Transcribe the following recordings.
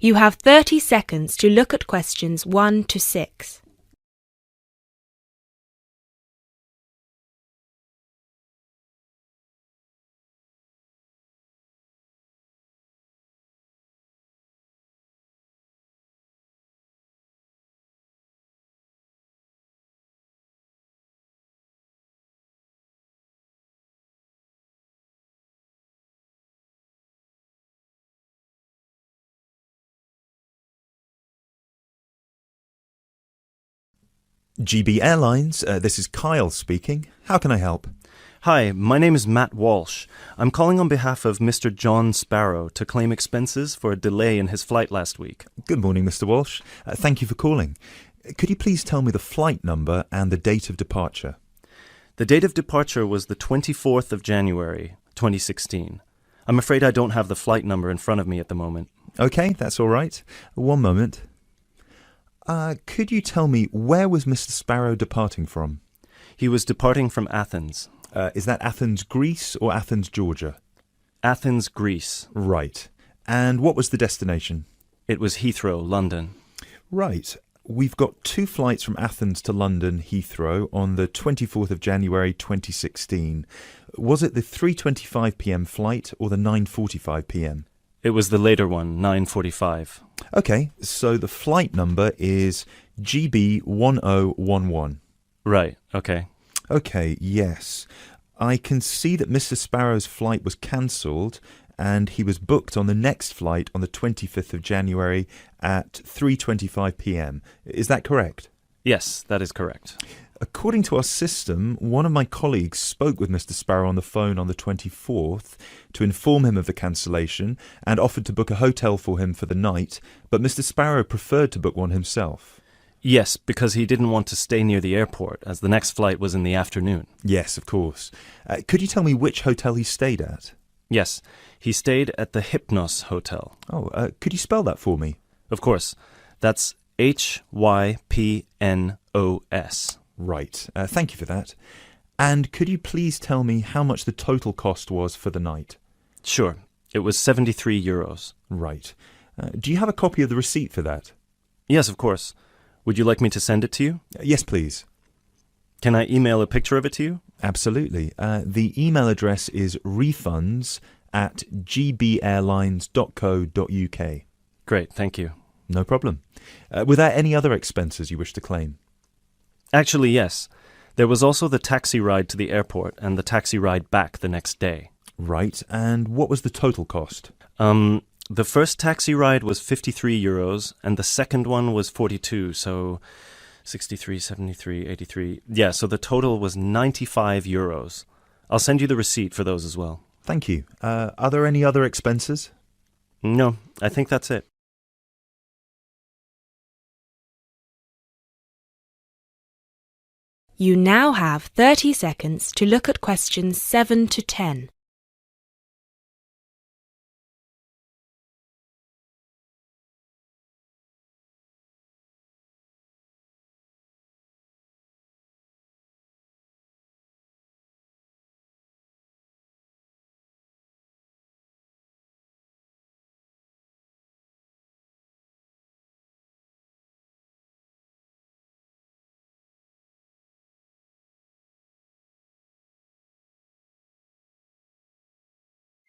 You have 30 seconds to look at questions 1 to 6. GB Airlines, this is Kyle speaking. How can I help? Hi, my name is Matt Walsh. I'm calling on behalf of Mr. John Sparrow to claim expenses for a delay in his flight last week. Good morning, Mr. Walsh. Thank you for calling. Could you please tell me the flight number and the date of departure? The date of departure was the 24th of January, 2016. I'm afraid I don't have the flight number in front of me at the moment. Okay, that's all right. One moment. Could you tell me where was Mr. Sparrow departing from? He was departing from Athens. Is that Athens, Greece or Athens, Georgia? Athens, Greece. Right. And what was the destination? It was Heathrow, London. Right. We've got 2 flights from Athens to London, Heathrow, on the 24th of January 2016. Was it the 3:25 p.m. flight or the 9:45 p.m.? It was the later one, 9:45. Okay, so the flight number is GB1011. Right, okay. Okay, yes. I can see that Mr. Sparrow's flight was cancelled and he was booked on the next flight on the 25th of January at 3:25 p.m. Is that correct? Yes, that is correct. According to our system, one of my colleagues spoke with Mr. Sparrow on the phone on the 24th to inform him of the cancellation and offered to book a hotel for him for the night, but Mr. Sparrow preferred to book one himself. Yes, because he didn't want to stay near the airport, as the next flight was in the afternoon. Yes, of course. Could you tell me which hotel he stayed at? Yes, he stayed at the Hypnos Hotel. Oh, could you spell that for me? Of course. That's Hypnos. Right. Thank you for that. And could you please tell me how much the total cost was for the night? Sure. It was 73 euros. Right. Do you have a copy of the receipt for that? Yes, of course. Would you like me to send it to you? Yes, please. Can I email a picture of it to you? Absolutely. The email address is refunds@gbairlines.co.uk. Great, thank you. No problem. Were there any other expenses you wish to claim? Actually, yes. There was also the taxi ride to the airport and the taxi ride back the next day. Right. And what was the total cost? The first taxi ride was 53 euros and the second one was 42, so 63, 73, 83. Yeah, so the total was 95 euros. I'll send you the receipt for those as well. Thank you. Are there any other expenses? No, I think that's it. You now have 30 seconds to look at questions 7 to 10.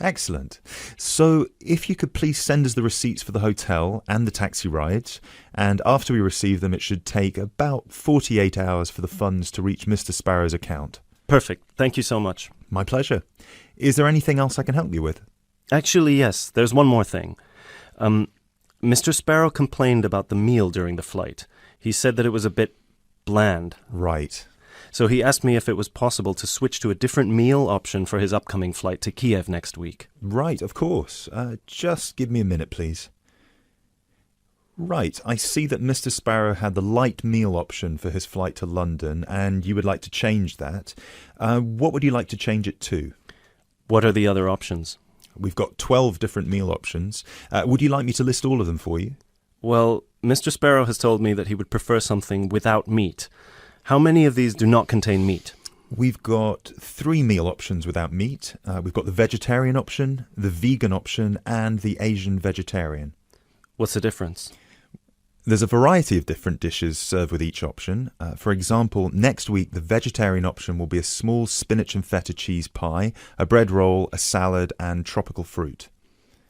Excellent. So if you could please send us the receipts for the hotel and the taxi rides, and after we receive them, it should take about 48 hours for the funds to reach Mr. Sparrow's account. Perfect. Thank you so much. My pleasure. Is there anything else I can help you with? Actually, yes. There's one more thing. Mr. Sparrow complained about the meal during the flight. He said that it was a bit bland. Right. So he asked me if it was possible to switch to a different meal option for his upcoming flight to Kiev next week. Right, of course. Just give me a minute, please. Right, I see that Mr. Sparrow had the light meal option for his flight to London, and you would like to change that. What would you like to change it to? What are the other options? We've got 12 different meal options. Would you like me to list all of them for you? Well, Mr. Sparrow has told me that he would prefer something without meat. How many of these do not contain meat? We've got 3 meal options without meat. We've got the vegetarian option, the vegan option, and the Asian vegetarian. What's the difference? There's a variety of different dishes served with each option. For example, next week the vegetarian option will be a small spinach and feta cheese pie, a bread roll, a salad, and tropical fruit.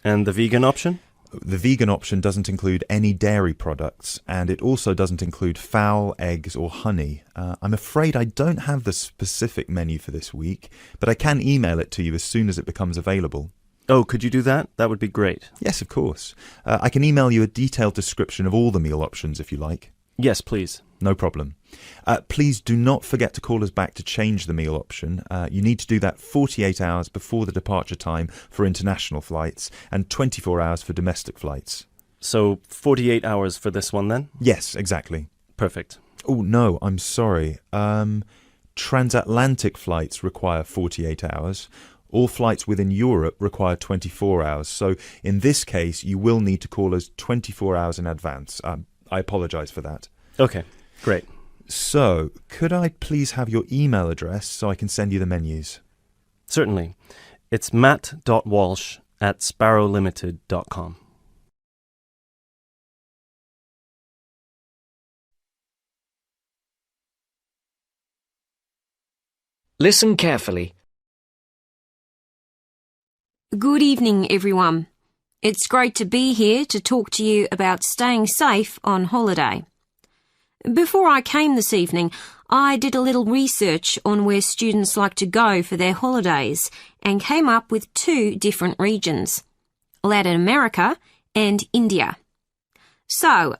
And the vegan option? The vegan option doesn't include any dairy products, and it also doesn't include fowl, eggs, or honey. I'm afraid I don't have the specific menu for this week, but I can email it to you as soon as it becomes available. Oh, could you do that? That would be great. Yes, of course. I can email you a detailed description of all the meal options if you like. Yes, please. No problem. Please do not forget to call us back to change the meal option. You need to do that 48 hours before the departure time for international flights and 24 hours for domestic flights. So 48 hours for this one then? Yes, exactly. Perfect. Oh, no, I'm sorry. Transatlantic flights require 48 hours. All flights within Europe require 24 hours. So in this case, you will need to call us 24 hours in advance. I apologise for that. Okay, great. So, could I please have your email address so I can send you the menus? Certainly. It's matt.walsh@sparrowlimited.com. Listen carefully. Good evening, everyone. It's great to be here to talk to you about staying safe on holiday. Before I came this evening, I did a little research on where students like to go for their holidays and came up with 2 different regions, Latin America and India. So,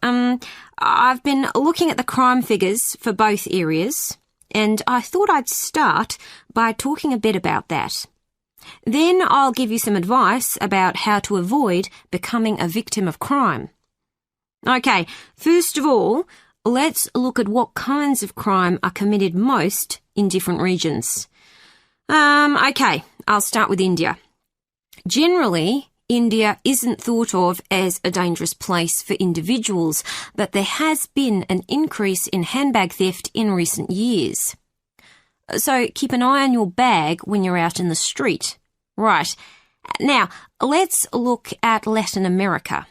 I've been looking at the crime figures for both areas, and I thought I'd start by talking a bit about that. Then I'll give you some advice about how to avoid becoming a victim of crime. Okay, first of all, let's look at what kinds of crime are committed most in different regions. Okay, I'll start with India. Generally, India isn't thought of as a dangerous place for individuals, but there has been an increase in handbag theft in recent years. So keep an eye on your bag when you're out in the street. Right. Now, let's look at Latin America.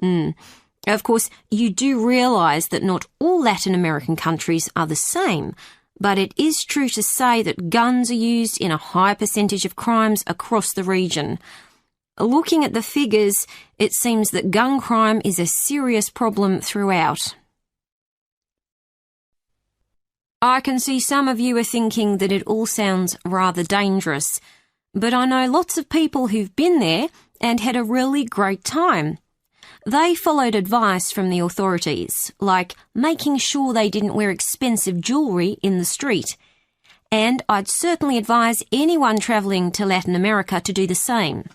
Of course, you do realise that not all Latin American countries are the same, but it is true to say that guns are used in a high percentage of crimes across the region. Looking at the figures, it seems that gun crime is a serious problem throughout. I can see some of you are thinking that it all sounds rather dangerous, but I know lots of people who've been there and had a really great time. They followed advice from the authorities, like making sure they didn't wear expensive jewellery in the street. And I'd certainly advise anyone travelling to Latin America to do the same.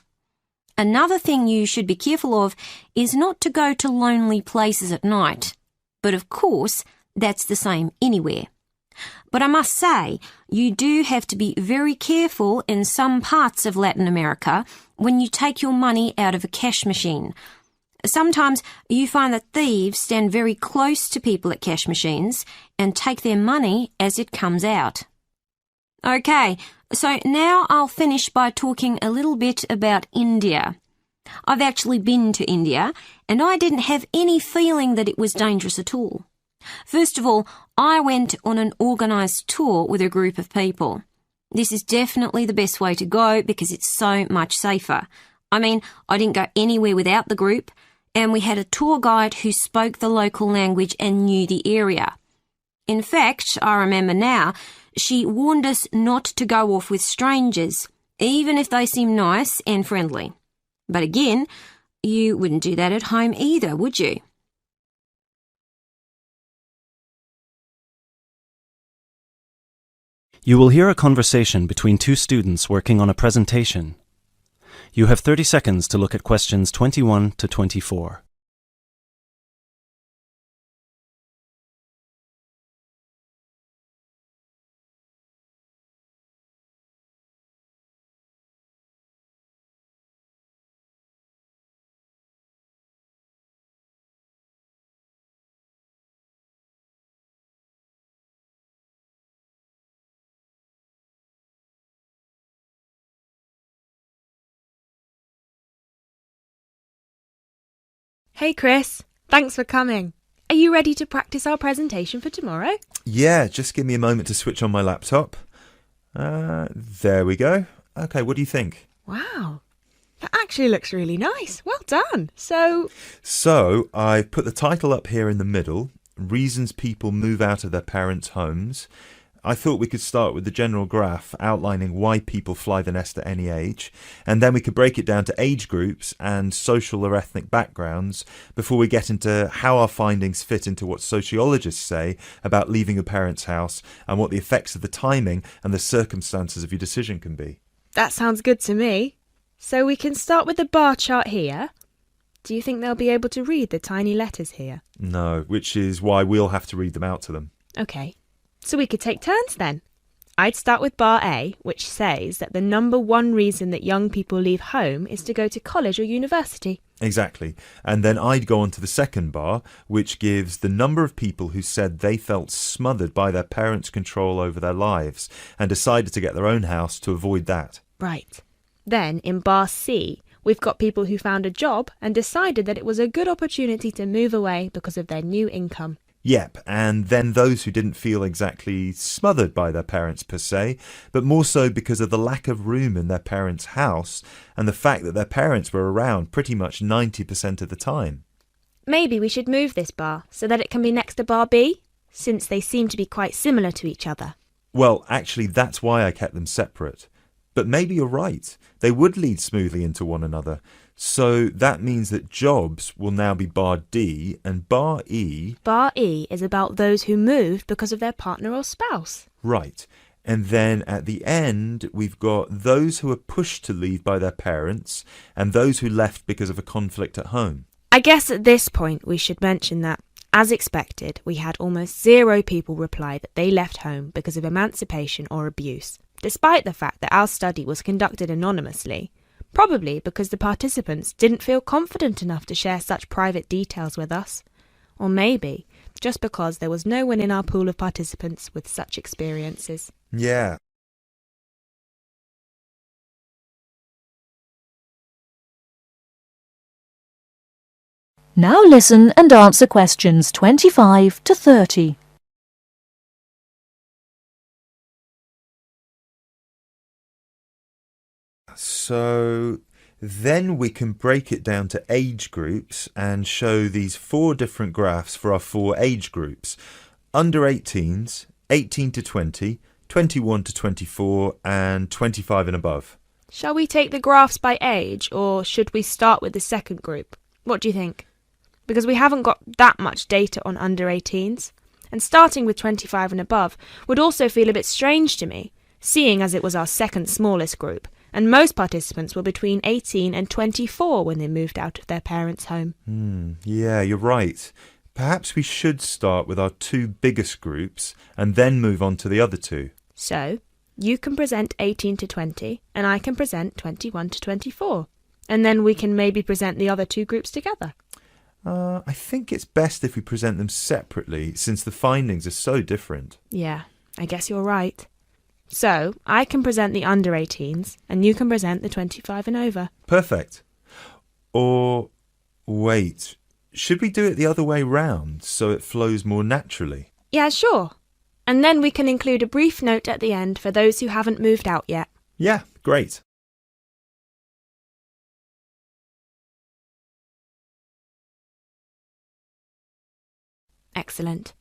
Another thing you should be careful of is not to go to lonely places at night. But of course, that's the same anywhere. But I must say, you do have to be very careful in some parts of Latin America when you take your money out of a cash machine. Sometimes you find that thieves stand very close to people at cash machines and take their money as it comes out. Okay, so now I'll finish by talking a little bit about India. I've actually been to India, and I didn't have any feeling that it was dangerous at all. First of all, I went on an organised tour with a group of people. This is definitely the best way to go because it's so much safer. I mean, I didn't go anywhere without the group, and we had a tour guide who spoke the local language and knew the area. In fact, I remember now, she warned us not to go off with strangers, even if they seem nice and friendly. But again, you wouldn't do that at home either, would you? You will hear a conversation between 2 students working on a presentation. You have 30 seconds to look at questions 21 to 24. Hey Chris, thanks for coming. Are you ready to practice our presentation for tomorrow? Yeah, just give me a moment to switch on my laptop. There we go. Okay, what do you think? Wow, that actually looks really nice. Well done. So I've put the title up here in the middle, Reasons People Move Out of Their Parents' Homes. I thought we could start with the general graph outlining why people fly the nest at any age, and then we could break it down to age groups and social or ethnic backgrounds before we get into how our findings fit into what sociologists say about leaving your parents' house and what the effects of the timing and the circumstances of your decision can be. that sounds good to me. So we can start with the bar chart here. Do you think they'll be able to read the tiny letters here? No, which is why we'll have to read them out to them. Okay, so we could take turns then. I'd start with bar A, which says that the number one reason that young people leave home is to go to college or university. Exactly. And then I'd go on to the second bar, which gives the number of people who said they felt smothered by their parents' control over their lives and decided to get their own house to avoid that. Right. Then in bar C, we've got people who found a job and decided that it was a good opportunity to move away because of their new income. Yep, and then those who didn't feel exactly smothered by their parents per se, but more so because of the lack of room in their parents' house and the fact that their parents were around pretty much 90% of the time. Maybe we should move this bar so that it can be next to bar B, since they seem to be quite similar to each other. Well, actually, that's why I kept them separate. But maybe you're right. They would lead smoothly into one another. So that means that jobs will now be bar D and bar E. Bar E is about those who moved because of their partner or spouse. Right. And then at the end, we've got those who were pushed to leave by their parents and those who left because of a conflict at home. I guess at this point we should mention that, as expected, we had almost 0 people reply that they left home because of emancipation or abuse, despite the fact that our study was conducted anonymously. Probably because the participants didn't feel confident enough to share such private details with us. Or maybe just because there was no one in our pool of participants with such experiences. Yeah. Now listen and answer questions 25 to 30. So then we can break it down to age groups and show these 4 different graphs for our 4 age groups. Under 18s, 18 to 20, 21 to 24 and 25 and above. Shall we take the graphs by age, or should we start with the second group? What do you think? Because we haven't got that much data on under 18s, and starting with 25 and above would also feel a bit strange to me, seeing as it was our second smallest group, and most participants were between 18 and 24 when they moved out of their parents' home. Yeah, you're right. Perhaps we should start with our 2 biggest groups and then move on to the other 2. So, you can present 18 to 20, and I can present 21 to 24. And then we can maybe present the other 2 groups together. I think it's best if we present them separately, since the findings are so different. Yeah, I guess you're right. So, I can present the under 18s, and you can present the 25 and over. Perfect. Or, wait, should we do it the other way round so it flows more naturally? Yeah, sure. And then we can include a brief note at the end for those who haven't moved out yet. Yeah, great. Excellent.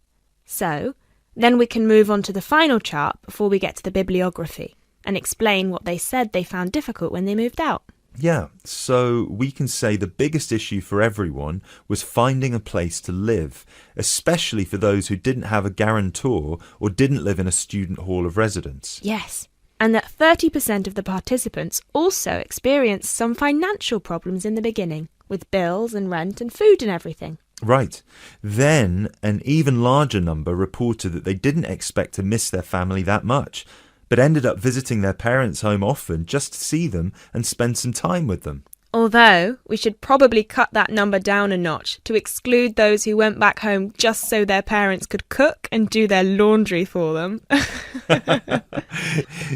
So, then we can move on to the final chart before we get to the bibliography and explain what they said they found difficult when they moved out. Yeah, so we can say the biggest issue for everyone was finding a place to live, especially for those who didn't have a guarantor or didn't live in a student hall of residence. Yes, and that 30% of the participants also experienced some financial problems in the beginning, with bills and rent and food and everything. Right. Then an even larger number reported that they didn't expect to miss their family that much, but ended up visiting their parents' home often just to see them and spend some time with them. Although, we should probably cut that number down a notch to exclude those who went back home just so their parents could cook and do their laundry for them.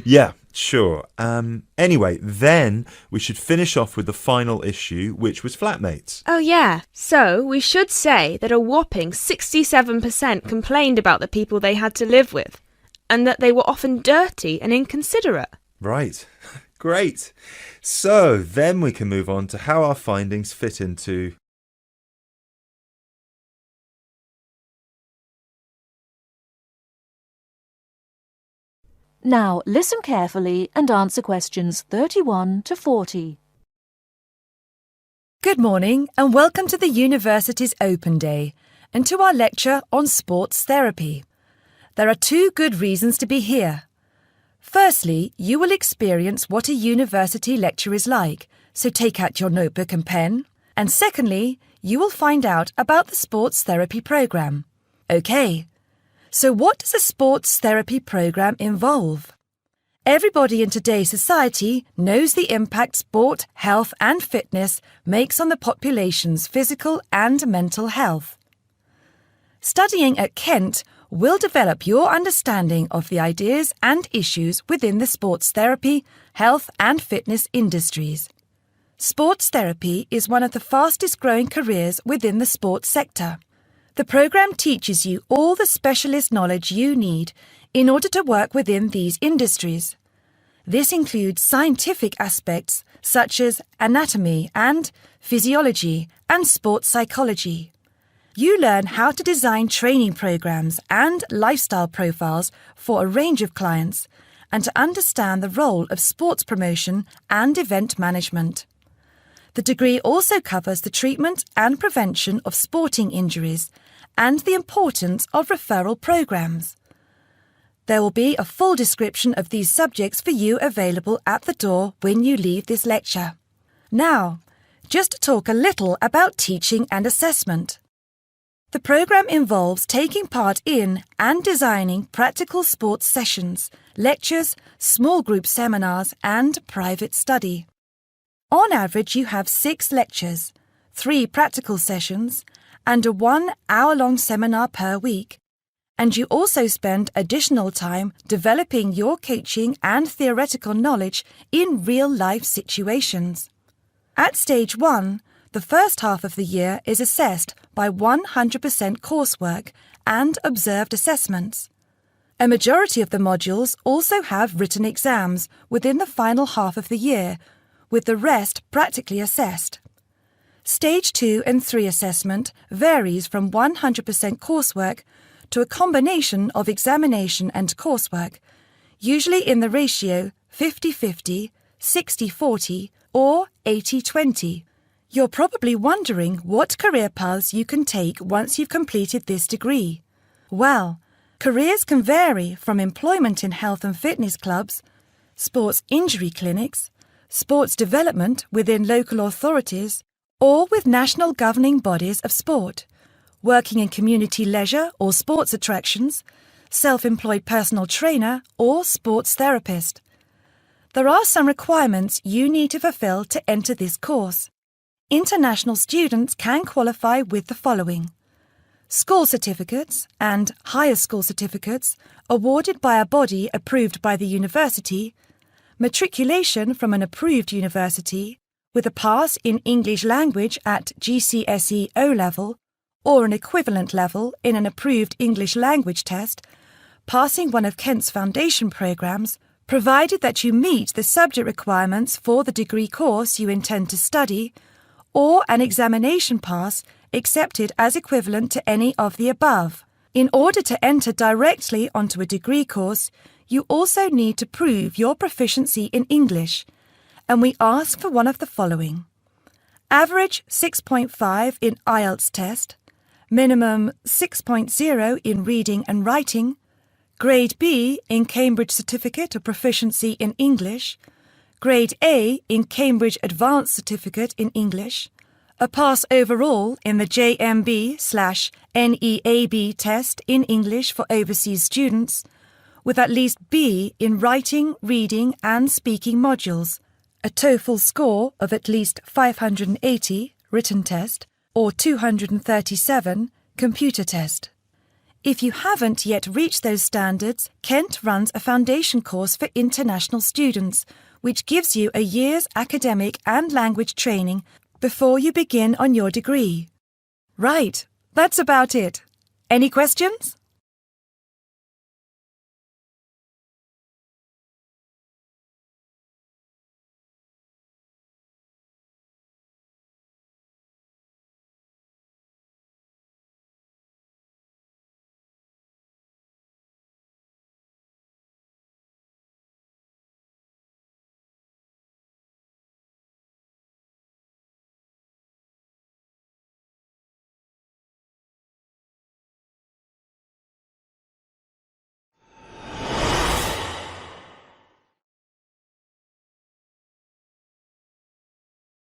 Yeah, Sure. Anyway, then we should finish off with the final issue, which was flatmates. Oh yeah, so we should say that a whopping 67% complained about the people they had to live with, and that they were often dirty and inconsiderate. Right. Great. So then we can move on to how our findings fit into... Now listen carefully and answer questions 31 to 40. Good morning and welcome to the University's Open Day and to our lecture on sports therapy. There are two good reasons to be here. Firstly, you will experience what a university lecture is like, so take out your notebook and pen. And secondly, you will find out about the sports therapy programme. OK, so what does a sports therapy programme involve? Everybody in today's society knows the impact sport, health and fitness makes on the population's physical and mental health. Studying at Kent will develop your understanding of the ideas and issues within the sports therapy, health and fitness industries. Sports therapy is one of the fastest growing careers within the sports sector. The programme teaches you all the specialist knowledge you need in order to work within these industries. This includes scientific aspects such as anatomy and physiology and sports psychology. You learn how to design training programs and lifestyle profiles for a range of clients and to understand the role of sports promotion and event management. The degree also covers the treatment and prevention of sporting injuries and the importance of referral programs. There will be a full description of these subjects for you available at the door when you leave this lecture. Now, just to talk a little about teaching and assessment. The programme involves taking part in and designing practical sports sessions, lectures, small group seminars and private study. On average, you have 6 lectures, 3 practical sessions and a 1-hour-long seminar per week. And you also spend additional time developing your coaching and theoretical knowledge in real-life situations. At Stage 1, the first half of the year is assessed by 100% coursework and observed assessments. A majority of the modules also have written exams within the final half of the year, with the rest practically assessed. Stage 2 and 3 assessment varies from 100% coursework to a combination of examination and coursework, usually in the ratio 50-50, 60-40 or 80-20. You're probably wondering what career paths you can take once you've completed this degree. Well, careers can vary from employment in health and fitness clubs, sports injury clinics, sports development within local authorities, or with national governing bodies of sport, working in community leisure or sports attractions, self-employed personal trainer or sports therapist. There are some requirements you need to fulfill to enter this course. International students can qualify with the following: school certificates and higher school certificates awarded by a body approved by the university, matriculation from an approved university, with a pass in English language at GCSE O-level or an equivalent level in an approved English language test, passing one of Kent's foundation programmes, provided that you meet the subject requirements for the degree course you intend to study, or an examination pass accepted as equivalent to any of the above. In order to enter directly onto a degree course, you also need to prove your proficiency in English, and we ask for one of the following: average 6.5 in IELTS test, minimum 6.0 in reading and writing, Grade B in Cambridge Certificate of Proficiency in English, Grade A in Cambridge Advanced Certificate in English, a pass overall in the JMB/NEAB test in English for overseas students, with at least B in writing, reading and speaking modules, a TOEFL score of at least 580 written test or 237 computer test. If you haven't yet reached those standards, Kent runs a foundation course for international students, which gives you a year's academic and language training before you begin on your degree. Right, that's about it. Any questions?